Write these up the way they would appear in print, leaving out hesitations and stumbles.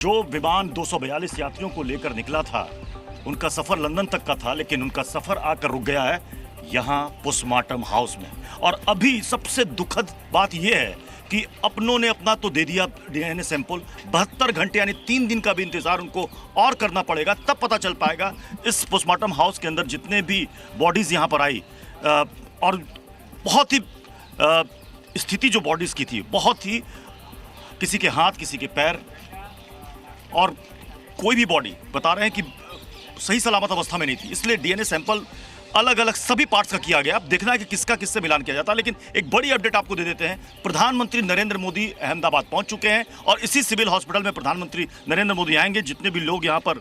जो विमान 242 यात्रियों को लेकर निकला था, उनका सफर लंदन तक का था, लेकिन उनका सफर आकर रुक गया है यहाँ पोस्टमार्टम हाउस में। और अभी सबसे दुखद बात यह है कि अपनों ने अपना तो दे दिया डीएनए सैंपल, 72 घंटे यानी 3 दिन का भी इंतजार उनको और करना पड़ेगा, तब पता चल पाएगा इस पोस्टमार्टम हाउस के अंदर जितने भी बॉडीज यहाँ पर आई। और बहुत ही स्थिति जो बॉडीज की थी, बहुत ही किसी के हाथ, किसी के पैर, और कोई भी बॉडी बता रहे हैं कि सही सलामत अवस्था में नहीं थी। इसलिए डीएनए सैंपल अलग अलग सभी पार्ट्स का किया गया। अब देखना है कि किसका किससे मिलान किया जाता है। लेकिन एक बड़ी अपडेट आपको दे देते हैं, प्रधानमंत्री नरेंद्र मोदी अहमदाबाद पहुंच चुके हैं और इसी सिविल हॉस्पिटल में प्रधानमंत्री नरेंद्र मोदी आएंगे। जितने भी लोग यहाँ पर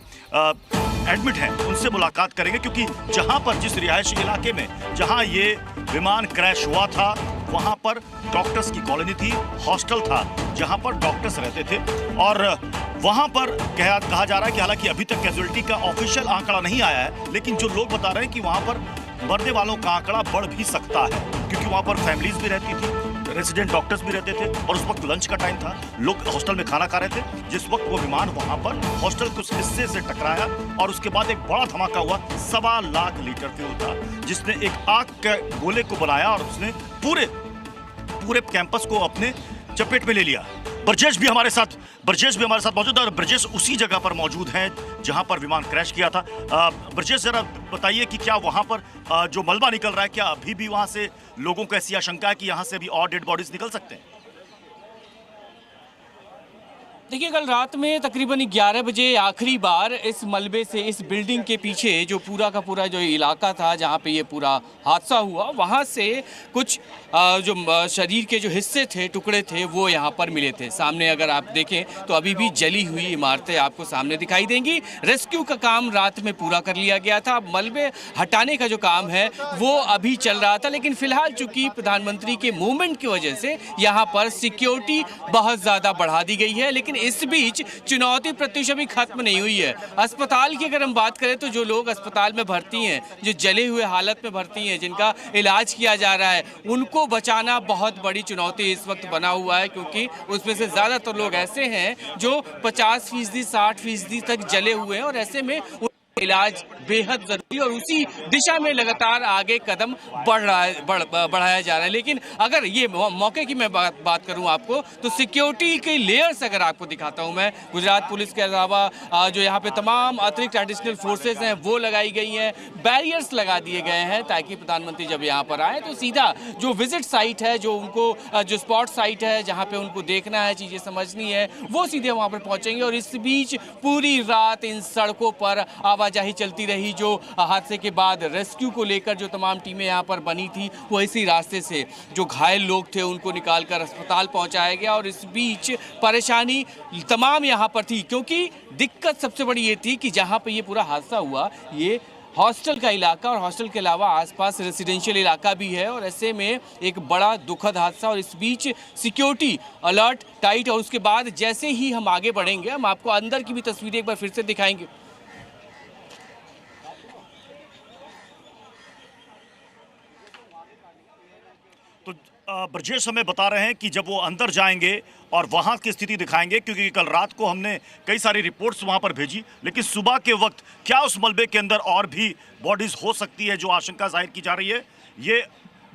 एडमिट हैं उनसे मुलाकात करेंगे, क्योंकि जहाँ पर जिस रिहायशी इलाके में जहाँ ये विमान क्रैश हुआ था, वहाँ पर डॉक्टर्स की कॉलोनी थी, हॉस्टल था जहाँ पर डॉक्टर्स रहते थे। और वहाँ पर कहा जा रहा है कि हालांकि अभी तक कैजुअलिटी का ऑफिशियल आंकड़ा नहीं आया है, लेकिन जो लोग बता रहे हैं कि वहाँ पर मरने वालों का आंकड़ा बढ़ भी सकता है, क्योंकि वहाँ पर फैमिलीज भी रहती थी, रेजिडेंट डॉक्टर्स भी रहते थे और उस वक्त लंच का टाइम था, लोग हॉस्टल में खाना खा रहे थे जिस वक्त वो विमान वहाँ पर हॉस्टल के उस हिस्से से टकराया। और उसके बाद एक बड़ा धमाका हुआ, 1.25 लाख लीटर फ्यूल था जिसने एक आग के गोले को बनाया और उसने पूरे कैंपस को अपने चपेट में ले लिया। ब्रजेश भी हमारे साथ मौजूद है और ब्रजेश उसी जगह पर मौजूद हैं जहां पर विमान क्रैश किया था। ब्रजेश, जरा बताइए कि क्या वहां पर जो मलबा निकल रहा है, क्या अभी भी वहां से लोगों को ऐसी आशंका है कि यहां से भी और डेड बॉडीज निकल सकते हैं? देखिए, कल रात में तकरीबन 11 बजे आखिरी बार इस मलबे से, इस बिल्डिंग के पीछे जो पूरा का पूरा जो इलाका था जहां पे ये पूरा हादसा हुआ, वहां से कुछ जो शरीर के जो हिस्से थे, टुकड़े थे, वो यहां पर मिले थे। सामने अगर आप देखें तो अभी भी जली हुई इमारतें आपको सामने दिखाई देंगी। रेस्क्यू का काम रात में पूरा कर लिया गया था। मलबे हटाने का जो काम है वो अभी चल रहा था, लेकिन फिलहाल चूंकि प्रधानमंत्री के मूवमेंट की वजह से यहाँ पर सिक्योरिटी बहुत ज़्यादा बढ़ा दी गई है। लेकिन इस बीच चुनौती प्रत्युष अभी खत्म नहीं हुई है। अस्पताल की अगर हम बात करें तो जो लोग अस्पताल में भर्ती हैं, जो जले हुए हालत में भर्ती हैं, जिनका इलाज किया जा रहा है, उनको बचाना बहुत बड़ी चुनौती इस वक्त बना हुआ है, क्योंकि उसमें से ज़्यादातर लोग ऐसे हैं जो 50%, 60% तक जले हुए हैं और ऐसे में इलाज बेहद जरूरी और उसी दिशा में लगातार आगे कदम बढ़ाया जा रहा है। लेकिन अगर ये मौके की मैं बात करूं आपको, तो सिक्योरिटी के लेयर्स अगर आपको दिखाता हूं मैं, गुजरात पुलिस के अलावा जो यहाँ पे तमाम अतिरिक्त एडिशनल फोर्सेस हैं वो लगाई गई हैं, बैरियर्स लगा दिए गए हैं, ताकि प्रधानमंत्री जब यहाँ पर आए तो सीधा जो विजिट साइट है, जो उनको जो स्पॉट साइट है जहाँ पे उनको देखना है, चीजें समझनी है, वो सीधे वहाँ पर पहुंचेंगे। और इस बीच पूरी रात इन सड़कों पर आवाजाही चलती रही। जो हादसे के बाद रेस्क्यू को लेकर जो तमाम टीमें यहाँ पर बनी थी, वो इसी रास्ते से जो घायल लोग थे उनको निकालकर अस्पताल पहुंचाया गया। और इस बीच परेशानी तमाम यहाँ पर थी, क्योंकि दिक्कत सबसे बड़ी ये थी कि जहाँ पे ये पूरा हादसा हुआ, ये हॉस्टल का इलाका और हॉस्टल के अलावा आसपास रेजिडेंशियल इलाका भी है, और ऐसे में एक बड़ा दुखद हादसा। और इस बीच सिक्योरिटी अलर्ट टाइट। और उसके बाद जैसे ही हम आगे बढ़ेंगे, हम आपको अंदर की भी तस्वीरें एक बार फिर से दिखाएंगे। तो ब्रजेश हमें बता रहे हैं कि जब वो अंदर जाएंगे और वहाँ की स्थिति दिखाएंगे, क्योंकि कल रात को हमने कई सारी रिपोर्ट्स वहाँ पर भेजी, लेकिन सुबह के वक्त क्या उस मलबे के अंदर और भी बॉडीज हो सकती है, जो आशंका जाहिर की जा रही है, ये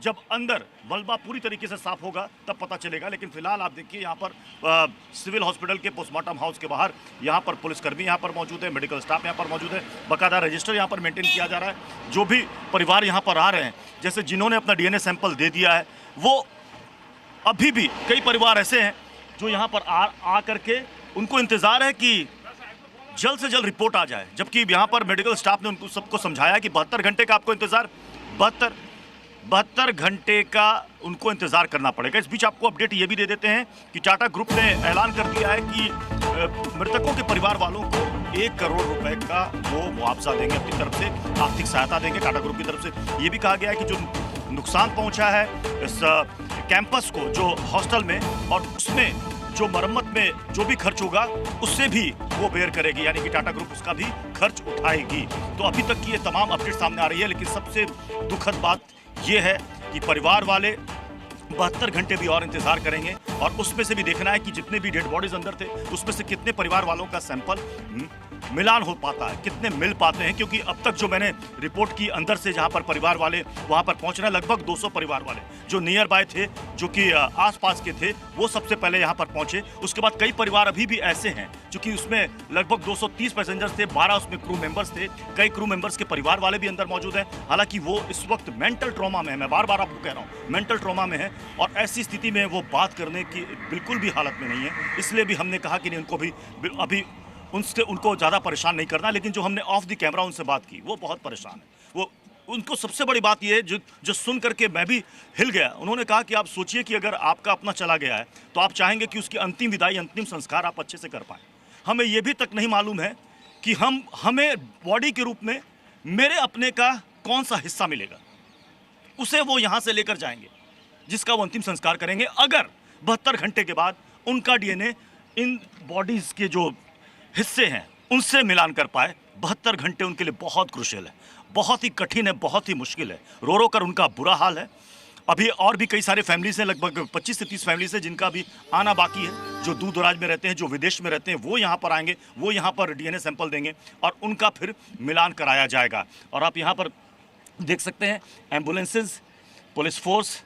जब अंदर मलबा पूरी तरीके से साफ होगा तब पता चलेगा। लेकिन फिलहाल आप देखिए यहाँ पर सिविल हॉस्पिटल के पोस्टमार्टम हाउस के बाहर यहाँ पर पुलिसकर्मी यहाँ पर मौजूद है, मेडिकल स्टाफ यहाँ पर मौजूद है, बाकायदा रजिस्टर यहाँ पर मेंटेन किया जा रहा है। जो भी परिवार यहाँ पर आ रहे हैं, जैसे जिन्होंने अपना डीएनए सैंपल दे दिया है, वो अभी भी कई परिवार ऐसे हैं जो यहाँ पर आ करके उनको इंतज़ार है कि जल्द से जल्द रिपोर्ट आ जाए। जबकि यहाँ पर मेडिकल स्टाफ ने उनको सबको समझाया कि 72 घंटे का आपको इंतज़ार 72 घंटे का उनको इंतज़ार करना पड़ेगा। इस बीच आपको अपडेट ये भी दे देते हैं कि टाटा ग्रुप ने ऐलान कर दिया है कि मृतकों के परिवार वालों को 1 करोड़ रुपए का वो मुआवजा देंगे, अपनी तरफ से आर्थिक सहायता देंगे। टाटा ग्रुप की तरफ से ये भी कहा गया है कि जो नुकसान पहुंचा है इस कैंपस को, जो हॉस्टल में, और उसमें जो मरम्मत में जो भी खर्च होगा उससे भी वो बेयर करेगी, यानी कि टाटा ग्रुप उसका भी खर्च उठाएगी। तो अभी तक की ये तमाम अपडेट सामने आ रही है, लेकिन सबसे दुखद बात ये है कि परिवार वाले 72 घंटे भी और इंतजार करेंगे और उसमें से भी देखना है कि जितने भी डेड बॉडीज अंदर थे उसमें से कितने परिवार वालों का सैंपल मिलान हो पाता है, कितने मिल पाते हैं। क्योंकि अब तक जो मैंने रिपोर्ट की अंदर से जहां पर परिवार वाले वहां पर पहुंच रहे हैं, लगभग 200 परिवार वाले जो नियर बाय थे, जो कि आसपास के थे, वो सबसे पहले यहां पर पहुंचे। उसके बाद कई परिवार अभी भी ऐसे हैं क्योंकि उसमें लगभग 230 पैसेंजर्स थे, 12 उसमें क्रू मेंबर्स थे, कई क्रू मेंबर्स के परिवार वाले भी अंदर मौजूद हैं। हालांकि वो इस वक्त मेंटल ट्रॉमा में है, मैं बार बार आपको कह रहा हूँ मेंटल ट्रॉमा में है और ऐसी स्थिति में वो बात करने की बिल्कुल भी हालत में नहीं है। इसलिए भी हमने कहा कि नहीं, उनको भी अभी उनको ज़्यादा परेशान नहीं करना। लेकिन जो हमने ऑफ द कैमरा उनसे बात की वो बहुत परेशान है। वो उनको सबसे बड़ी बात ये है जो सुन करके मैं भी हिल गया। उन्होंने कहा कि आप सोचिए कि अगर आपका अपना चला गया है तो आप चाहेंगे कि उसकी अंतिम विदाई, अंतिम संस्कार आप अच्छे से कर पाएँ। हमें ये भी तक नहीं मालूम है कि हमें बॉडी के रूप में मेरे अपने का कौन सा हिस्सा मिलेगा, उसे वो यहाँ से लेकर जाएंगे जिसका वो अंतिम संस्कार करेंगे। अगर 72 घंटे के बाद उनका डीएनए इन बॉडीज़ के जो हिस्से हैं उनसे मिलान कर पाए, 72 घंटे उनके लिए बहुत क्रूशियल है, बहुत ही कठिन है, बहुत ही मुश्किल है। रो रो कर उनका बुरा हाल है। अभी और भी कई सारे फैमिलीज हैं, लगभग 25 से 30 फैमिलीज हैं जिनका भी आना बाकी है, जो दूर दराज में रहते हैं, जो विदेश में रहते हैं, वो यहाँ पर आएंगे, वो यहाँ पर डीएनए सैंपल देंगे और उनका फिर मिलान कराया जाएगा। और आप यहाँ पर देख सकते हैं ambulances, police force,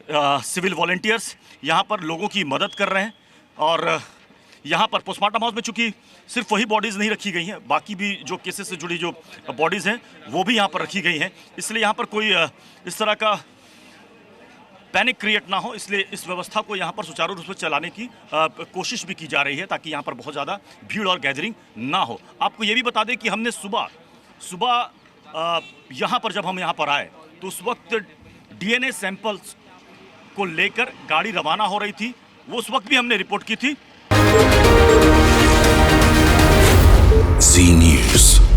civil volunteers यहाँ पर लोगों की मदद कर रहे हैं। और यहाँ पर पोस्टमार्टम हाउस में चूंकि सिर्फ वही बॉडीज़ नहीं रखी गई हैं, बाकी भी जो केसेस से जुड़ी जो बॉडीज़ हैं वो भी यहाँ पर रखी गई हैं। इसलिए यहाँ पर कोई इस तरह का पैनिक क्रिएट ना हो, इसलिए इस व्यवस्था को यहाँ पर सुचारू रूप से चलाने की कोशिश भी की जा रही है ताकि यहाँ पर बहुत ज़्यादा भीड़ और गैदरिंग ना हो। आपको ये भी बता दें कि हमने सुबह यहाँ पर जब हम यहाँ पर आए तो उस वक्त डीएनए सैंपल्स को लेकर गाड़ी रवाना हो रही थी, वो उस वक्त भी हमने रिपोर्ट की थी। Z News.